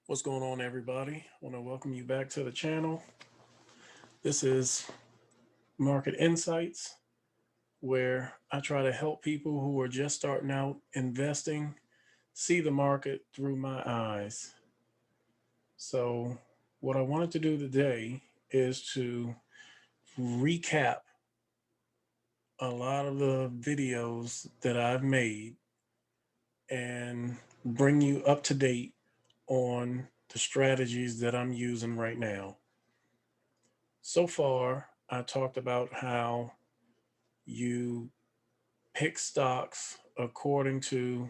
What's going on, everybody? I want to welcome you back to the channel. This is Market Insights, where I try to help people who are just starting out investing see the market through my eyes. So, what I wanted to do today is to recap a lot of the videos that I've made and bring you up to date on the strategies that I'm using right now. So far, I talked about how you pick stocks according to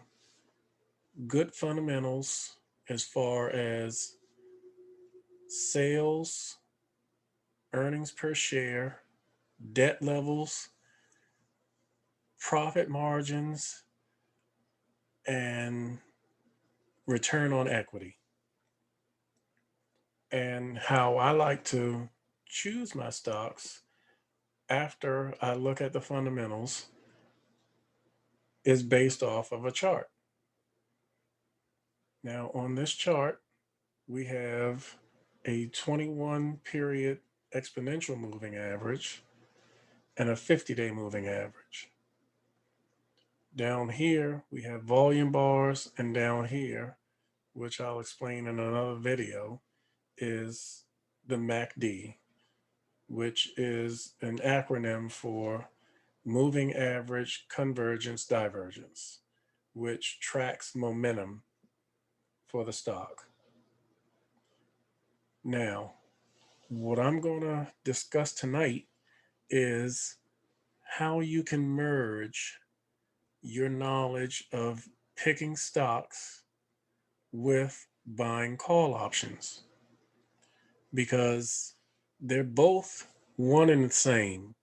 good fundamentals as far as sales, earnings per share, debt levels, profit margins, and return on equity. And how I like to choose my stocks after I look at the fundamentals is based off of a chart. Now, on this chart, we have a 21 period exponential moving average and a 50-day moving average. Down here, we have volume bars, and down here, which I'll explain in another video, is the MACD, which is an acronym for Moving Average Convergence Divergence, which tracks momentum for the stock. Now, what I'm going to discuss tonight is how you can merge your knowledge of picking stocks with buying call options because they're both one and the same.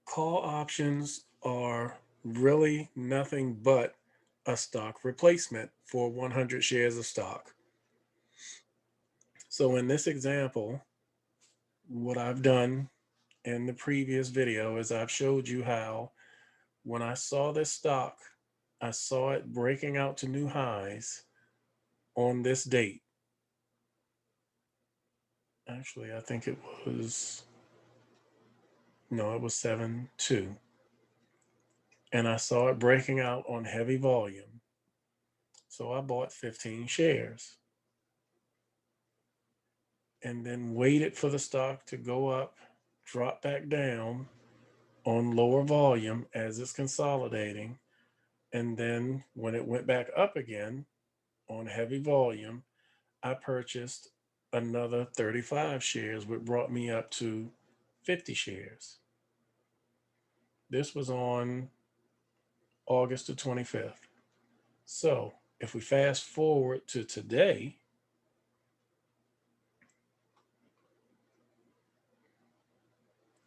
Call options are really nothing but a stock replacement for 100 shares of stock. So in this example, what I've done in the previous video is I've showed you how when I saw this stock, I saw it breaking out to new highs on this date. Actually, I think it was, no, it was 7/2. And I saw it breaking out on heavy volume. So I bought 15 shares and then waited for the stock to go up, drop back down on lower volume as it's consolidating. And then when it went back up again on heavy volume, I purchased another 35 shares, which brought me up to 50 shares. This was on August the 25th. So if we fast forward to today,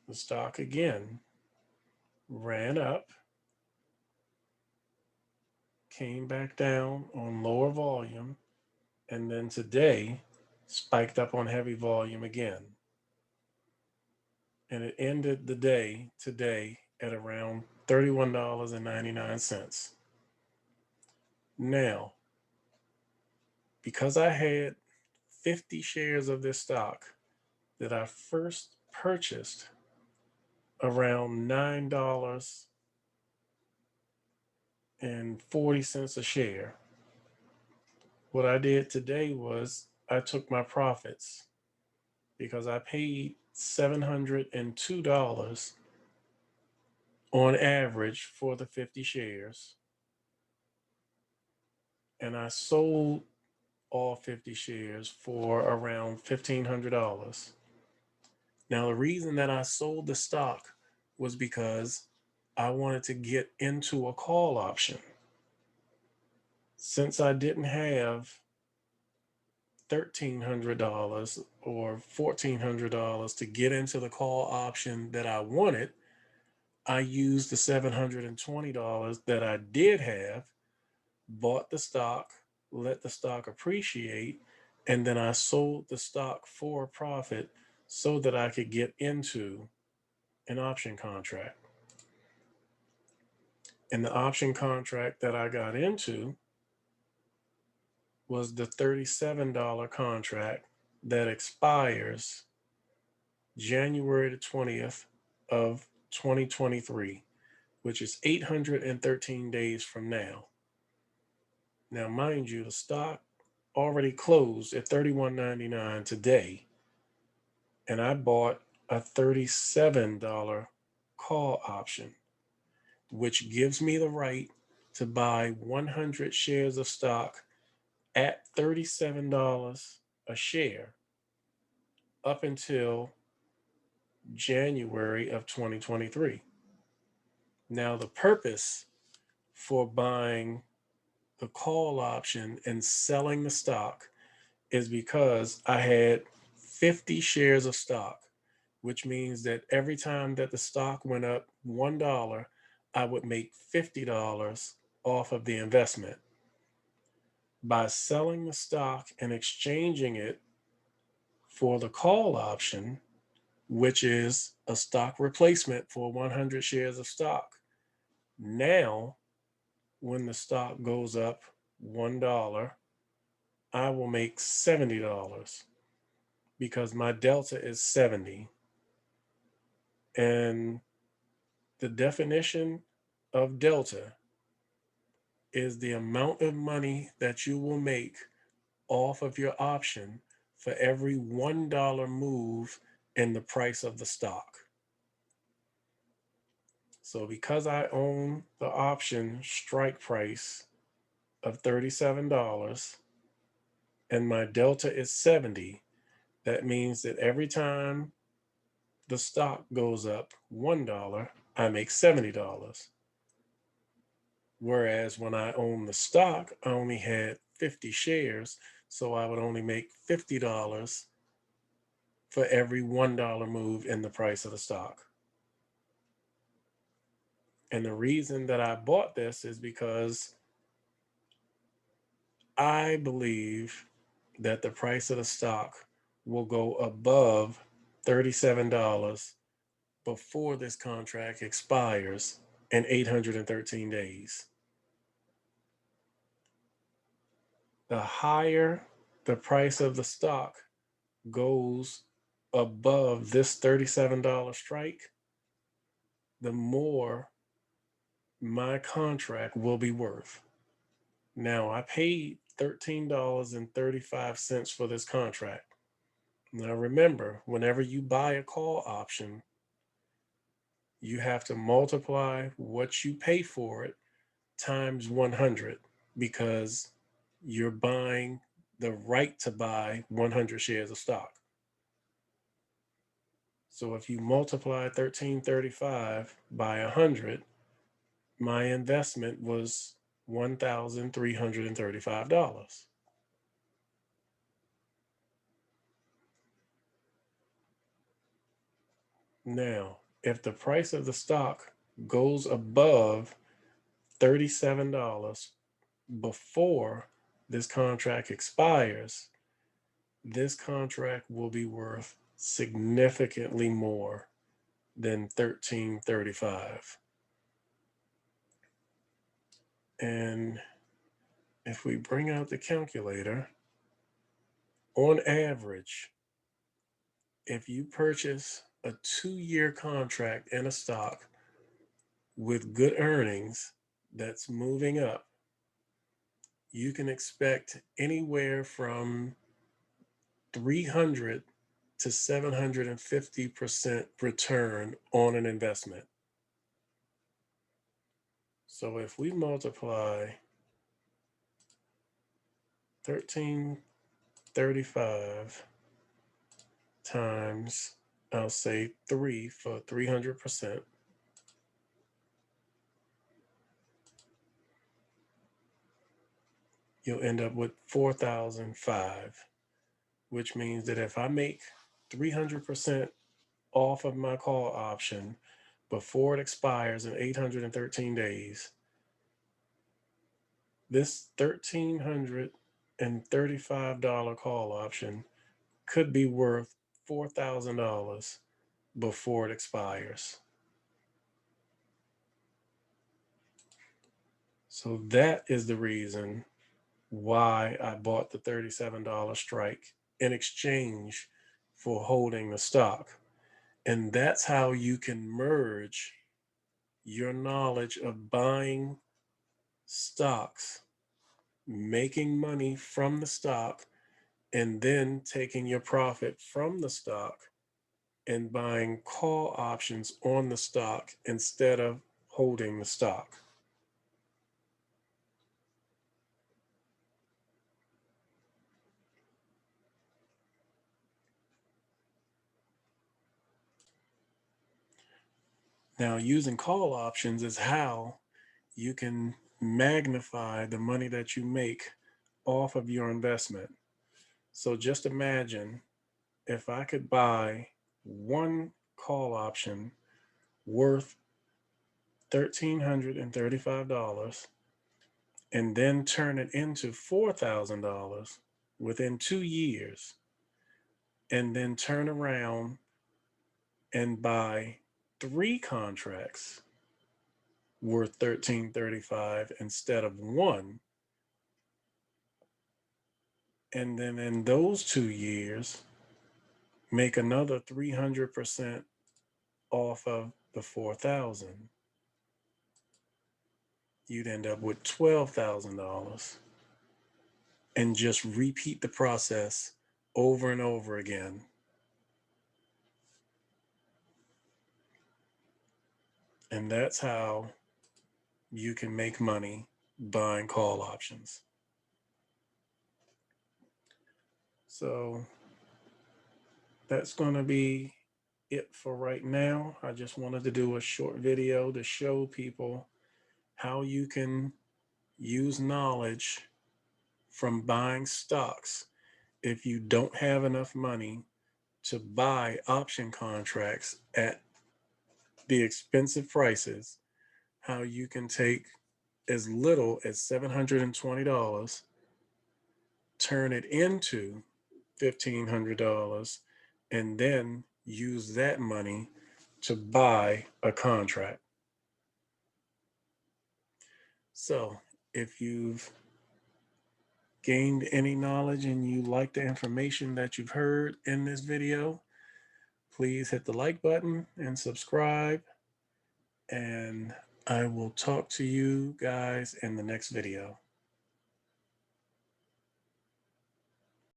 the stock again ran up, came back down on lower volume, and then today spiked up on heavy volume again. And it ended the day today at around $31.99. Now, because I had 50 shares of this stock that I first purchased around $9.40 a share, what I did today was I took my profits because I paid $702 on average for the 50 shares, and I sold all 50 shares for around $1,500. Now, the reason that I sold the stock was because I wanted to get into a call option. Since I didn't have $1,300 or $1,400 to get into the call option that I wanted, I used the $720 that I did have, bought the stock, let the stock appreciate, and then I sold the stock for a profit so that I could get into an option contract. And the option contract that I got into was the $37 contract that expires January the 20th of 2023, which is 813 days from now. Now, mind you, the stock already closed at $31.99 today, and I bought a $37 call option, which gives me the right to buy 100 shares of stock at $37 a share up until January of 2023. Now, the purpose for buying the call option and selling the stock is because I had 50 shares of stock, which means that every time that the stock went up $1, I would make $50 off of the investment. By selling the stock and exchanging it for the call option, which is a stock replacement for 100 shares of stock, now when the stock goes up $1, I will make $70 because my delta is 70. And the definition of delta is the amount of money that you will make off of your option for every $1 move in the price of the stock. So because I own the option strike price of $37 and my delta is 70, that means that every time the stock goes up $1, I make $70. Whereas when I own the stock, I only had 50 shares, so I would only make $50 for every $1 move in the price of the stock. And the reason that I bought this is because I believe that the price of the stock will go above $37 before this contract expires in 813 days. The higher the price of the stock goes above this $37 strike, the more my contract will be worth. Now, I paid $13.35 for this contract. Now, remember, whenever you buy a call option, you have to multiply what you pay for it times 100 because you're buying the right to buy 100 shares of stock. So if you multiply 1335 by 100, my investment was $1,335. Now, if the price of the stock goes above $37 before this contract expires, this contract will be worth significantly more than 1335. And if we bring out the calculator, on average, if you purchase a 2-year contract in a stock with good earnings that's moving up, you can expect anywhere from 300 to 750% return on an investment. So if we multiply 1335 times, I'll say 3 for 300%, you'll end up with 4,005, which means that if I make 300% off of my call option before it expires in 813 days, this $1,335 call option could be worth $4,000 before it expires. So that is the reason why I bought the $37 strike in exchange for holding the stock. And that's how you can merge your knowledge of buying stocks, making money from the stock, and then taking your profit from the stock and buying call options on the stock instead of holding the stock. Now, using call options is how you can magnify the money that you make off of your investment. So just imagine if I could buy one call option worth $1,335 and then turn it into $4,000 within 2 years, and then turn around and buy three contracts worth 1335 instead of one, and then in those 2 years make another 300% off of the 4,000, you'd end up with $12,000, and just repeat the process over and over again. And that's how you can make money buying call options. So that's going to be it for right now. I just wanted to do a short video to show people how you can use knowledge from buying stocks if you don't have enough money to buy option contracts at the expensive prices, how you can take as little as $720, turn it into $1,500, and then use that money to buy a contract. So if you've gained any knowledge and you like the information that you've heard in this video, please hit the like button and subscribe. And I will talk to you guys in the next video.